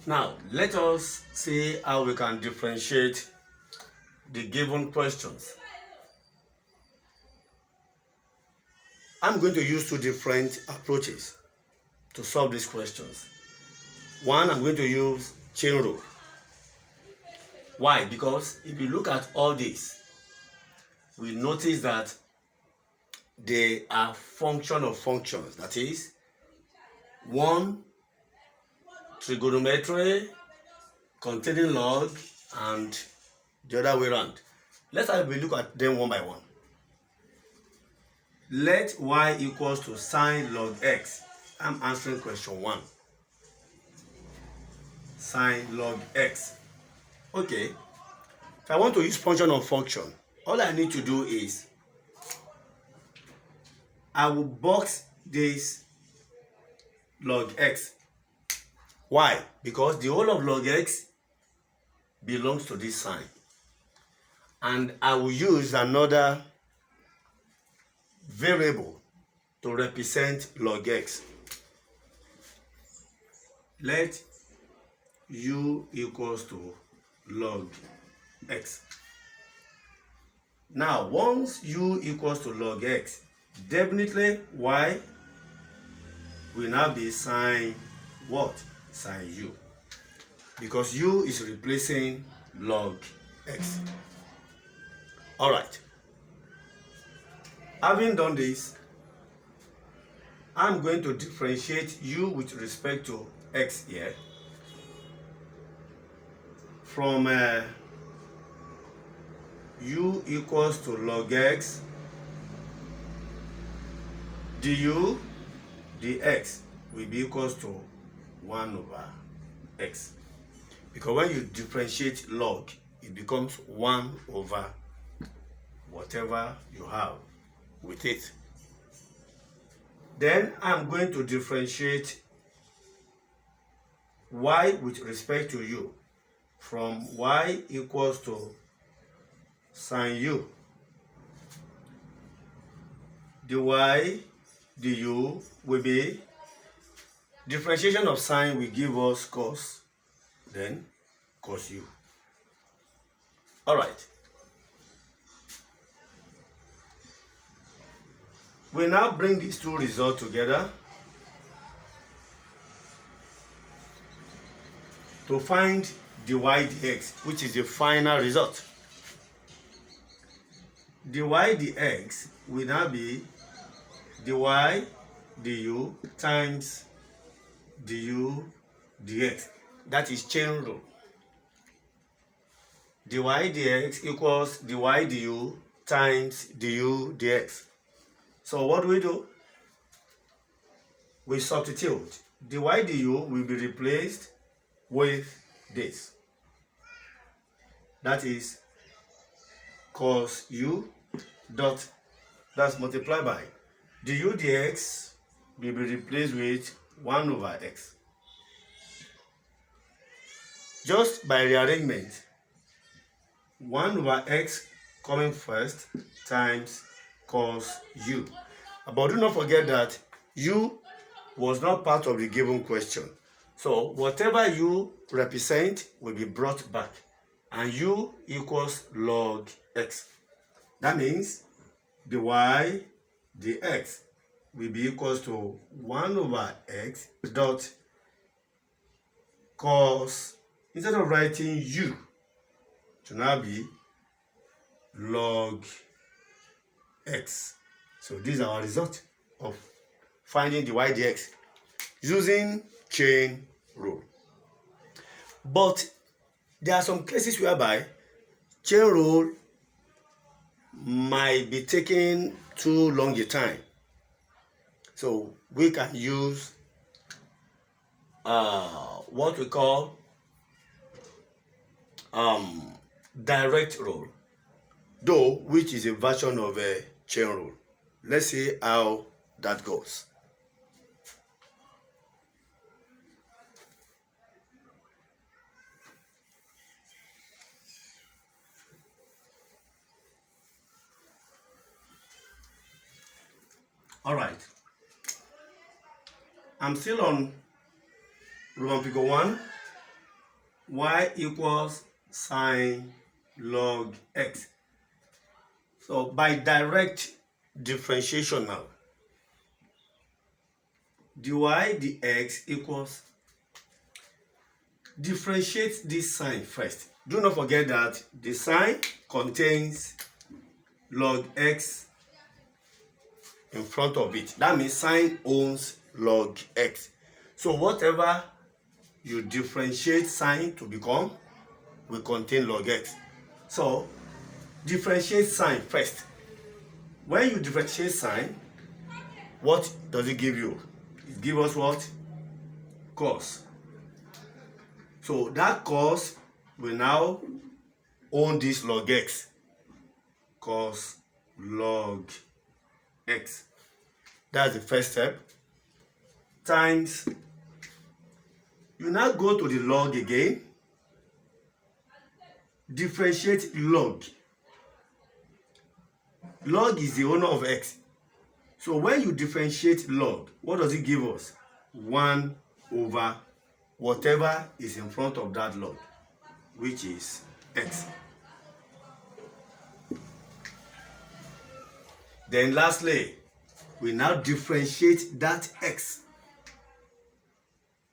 Now, let us see how we can differentiate the given questions. I'm going to use two different approaches to solve these questions. One, I'm going to use chain rule. Why? Because if you look at all this, we notice that they are function of functions. That is, one, trigonometry containing log, and the other way around. Let's have a look at them one by one. Let y equals to sine log x. I'm answering question 1. Sine log x. Okay. If I want to use function of function, all I need to do is I will box this log x. Why? Because the whole of log x belongs to this sign. And I will use another variable to represent log x. Let u equals to log x. Now, once u equals to log x, definitely y will now be sine what? Sine u. Because u is replacing log x. All right. Having done this, I'm going to differentiate u with respect to x here from u equals to log x du dx will be equals to 1 over x. Because when you differentiate log, it becomes 1 over whatever you have with it. Then I'm going to differentiate y with respect to u from y equals to sine u dy du will be differentiation of sine will give us cos, then cos u. All right. We now bring these two results together to find dy dx, which is the final result. Dy dx will now be dy du times du dx. That is chain rule. Dy dx equals dy du times du dx. So what do? We substitute. Dy du will be replaced with this. That is cos u dot, that's multiplied by du dx will be replaced with 1 over x. Just by rearrangement, 1 over x coming first times cos u. But do not forget that u was not part of the given question. So whatever u represent will be brought back, and u equals log x. That means dy dx will be equals to 1 over x dot cos, instead of writing u, to now be log x. So this is our result of finding dy dx using chain rule. But there are some cases whereby chain rule might be taking too long a time. So we can use what we call direct rule, though which is a version of a chain rule. Let's see how that goes. All right. I'm still on Roman figure 1. y equals sine log x. So by direct differentiation now, dy dx equals, differentiate this sign first. Do not forget that the sign contains log x in front of it. That means sign owns log x. So whatever you differentiate sign to become will contain log x. So differentiate sign first. When you differentiate sign, what does it give you? It gives us what? Cos. So that cos will now own this log x. Cos log x. That's the first step. Times, you now go to the log again. Differentiate log. Log is the owner of x. So when you differentiate log, what does it give us? 1 over whatever is in front of that log, which is x. Then lastly, we now differentiate that x.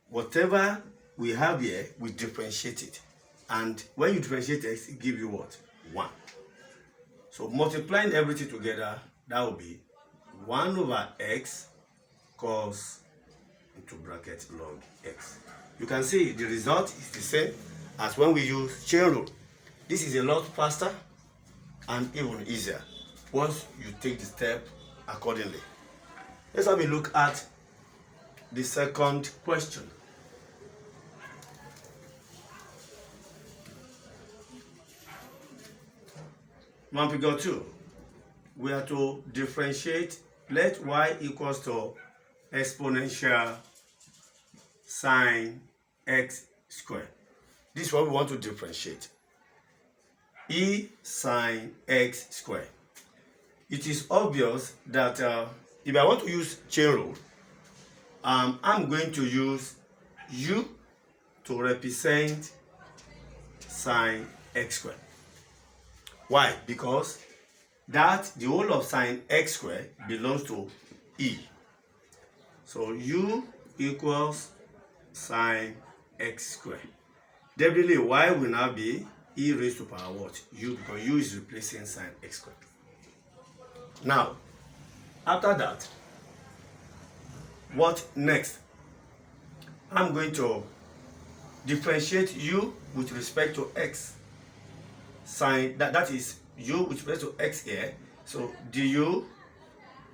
Whatever we have here, we differentiate it. And when you differentiate x, it gives you what? 1. So multiplying everything together, that will be 1 over x cos into bracket log x. You can see the result is the same as when we use chain rule. This is a lot faster and even easier once you take the step accordingly. Let's have a look at the second question. One figure 2. We are to differentiate, let y equals to exponential sine x squared. This is what we want to differentiate. E sine x squared. It is obvious that if I want to use chain rule, I'm going to use u to represent sine x squared. Why? Because that the whole of sine x squared belongs to e. So u equals sine x squared. Definitely y will now be e raised to power what? U, because u is replacing sine x squared. Now, after that, what next? I'm going to differentiate u with respect to x. Sine, that is u with respect to x here. So du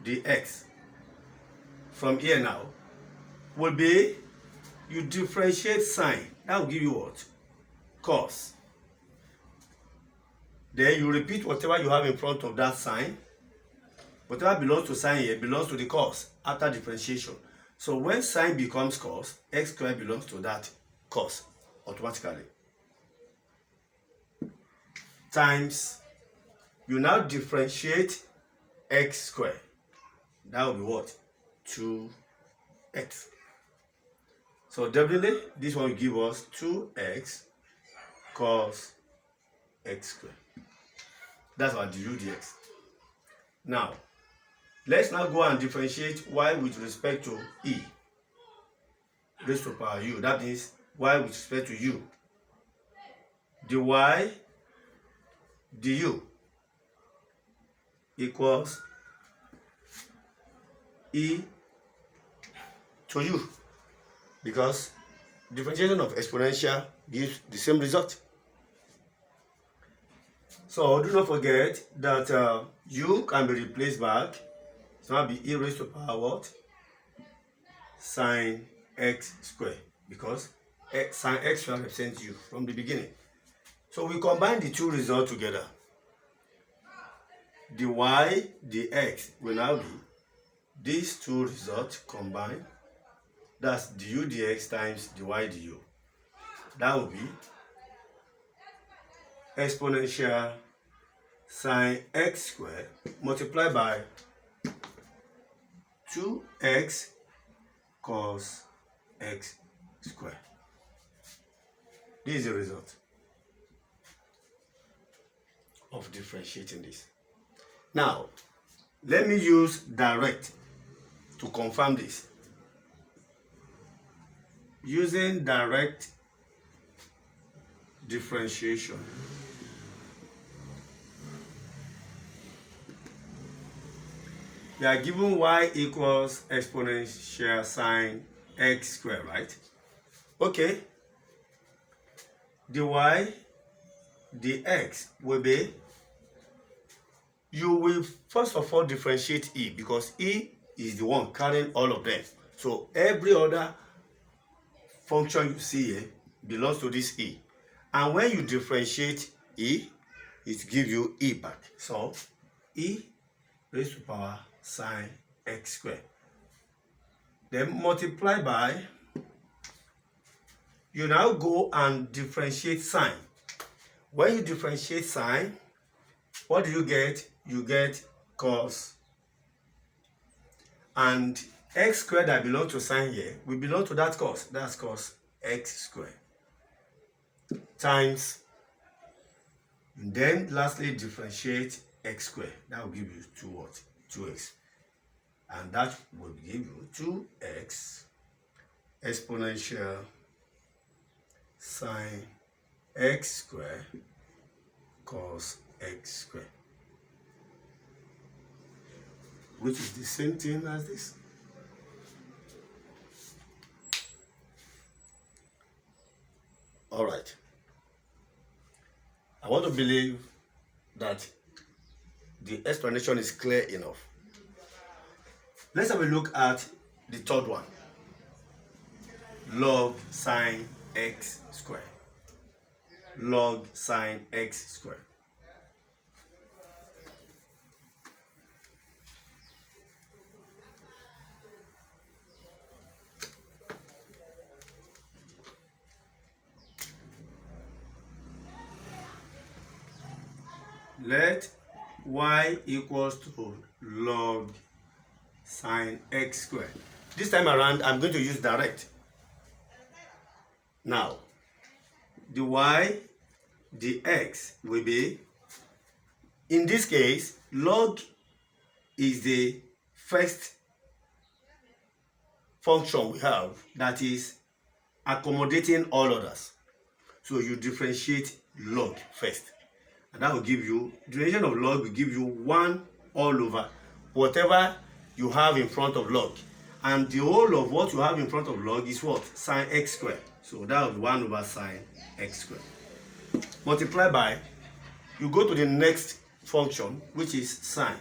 dx from here now will be, you differentiate sine, that will give you what? Cos. Then you repeat whatever you have in front of that sine. Whatever belongs to sine here belongs to the cos after differentiation. So when sine becomes cos, x squared belongs to that cos automatically. Times, you now differentiate x squared. That will be what? 2x. So definitely this one will give us 2x cos x squared. That's our du dx. Now, let's now go and differentiate y with respect to e raised to power u. That means y with respect to u. dy du equals e to u, because differentiation of exponential gives the same result. So do not forget that u can be replaced back. So now be e raised to power what? Sine x squared, because sine x squared represents u from the beginning. So we combine the two results together. The y, the x will now be these two results combined. That's du dx times dy du. That will be exponential sine x squared multiplied by 2x cos x squared. This is the result of differentiating this. Now, let me use direct to confirm this. Using direct differentiation, we are given y equals exponential sine x squared, right? Okay. The y, the x will be, you will first of all differentiate e, because e is the one carrying all of them. So every other function you see here belongs to this e. And when you differentiate e, it gives you e back. So e raised to power sine x squared. Then multiply by, you now go and differentiate sine. When you differentiate sine, what do you get? You get cos. And x squared that belongs to sine here will belong to that cos. That's cos x squared. Times, and then lastly differentiate x squared. That will give you 2 what? 2x. And that will give you 2x exponential sine x squared cos x squared, which is the same thing as this. All right. I want to believe that the explanation is clear enough. Let's have a look at the third one. Log sine x squared. Log sine x squared. Let y equals to log sine x squared. This time around, I'm going to use direct. Now, the y, the x will be, in this case, log is the first function we have that is accommodating all others. So you differentiate log first. And that will give you, differentiation of log will give you 1 all over whatever you have in front of log. And the whole of what you have in front of log is what? Sine x squared. So that will be 1 over sine x squared. Multiply by, you go to the next function, which is sine.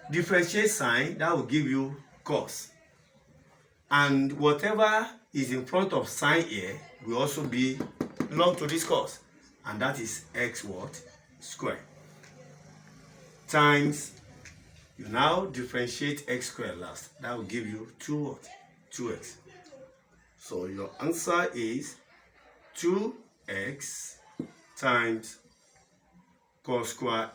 Differentiate sine, that will give you cos. And whatever is in front of sine here will also be belong to this cos. And that is x what? Square. Times, you now differentiate x squared last. That will give you 2 what? 2x. So your answer is 2x times cos square,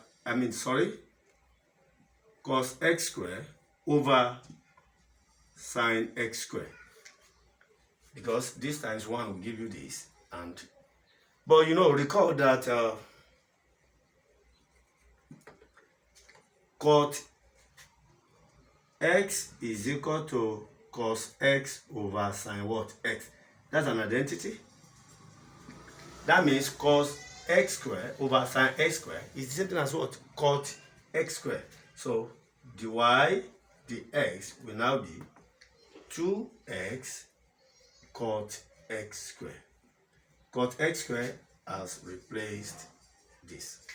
cos x squared over sine x squared. Because this times 1 will give you this. But recall that cot x is equal to cos x over sine what? X. That's an identity. That means cos x squared over sine x squared is the same thing as what? Cot x squared. So the y, the x will now be 2x cot x squared. Cot x squared has replaced this.